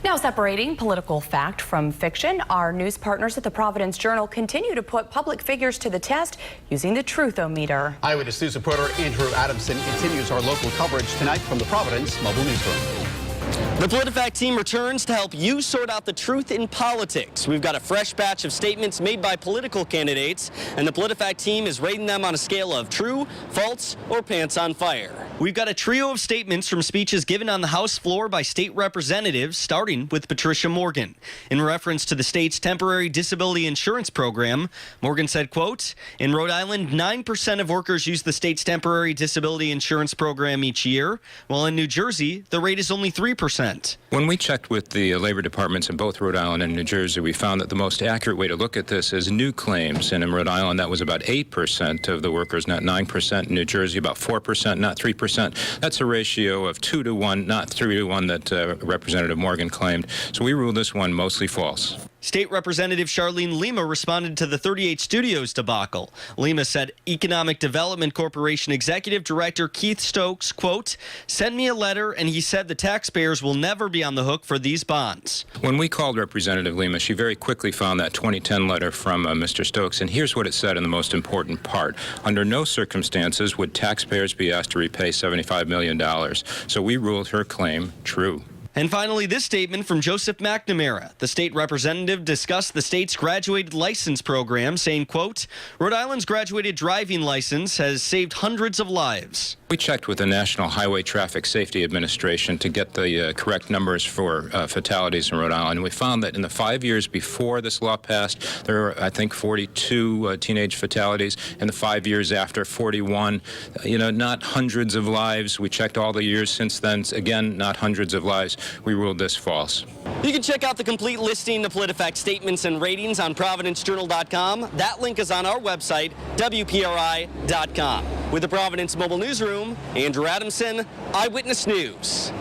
Now separating political fact from fiction, our news partners at the Providence Journal continue to put public figures to the test using the Truth-O-Meter. Eyewitness News reporter Andrew Adamson continues our local coverage tonight from the Providence Mobile Newsroom. The Politifact team returns to help you sort out the truth in politics. We've got a fresh batch of statements made by political candidates, and the Politifact team is rating them on a scale of true, false, or pants on fire. We've got a trio of statements from speeches given on the House floor by state representatives, starting with Patricia Morgan. In reference to the state's temporary disability insurance program, Morgan said, quote, "In Rhode Island, 9% of workers use the state's temporary disability insurance program each year, while in New Jersey, the rate is only 3%. When we checked with the labor departments in both Rhode Island and New Jersey, we found that the most accurate way to look at this is new claims. And in Rhode Island, that was about 8% of the workers, not 9%. In New Jersey, about 4%, not 3%. That's a ratio of 2 to 1, not 3 to 1 that Representative Morgan claimed. So we ruled this one mostly false. State Representative Charlene Lima responded to the 38 Studios debacle. Lima said Economic Development Corporation Executive Director Keith Stokes, quote, "sent me a letter and he said the taxpayers will never be on the hook for these bonds." When we called Representative Lima, she very quickly found that 2010 letter from Mr. Stokes, and here's what it said in the most important part. Under no circumstances would taxpayers be asked to repay $75 million. So we ruled her claim true. And finally, this statement from Joseph McNamara. The state representative discussed the state's graduated license program, saying, quote, "Rhode Island's graduated driving license has saved hundreds of lives." We checked with the National Highway Traffic Safety Administration to get the correct numbers for fatalities in Rhode Island. We found that in the 5 years before this law passed, there were, I think, 42 teenage fatalities. In the 5 years after, 41. Not hundreds of lives. We checked all the years since then. Again, not hundreds of lives. We ruled this false. You can check out the complete listing of Politifact statements and ratings on ProvidenceJournal.com. That link is on our website, WPRI.com. With the Providence Mobile Newsroom, Andrew Adamson, Eyewitness News.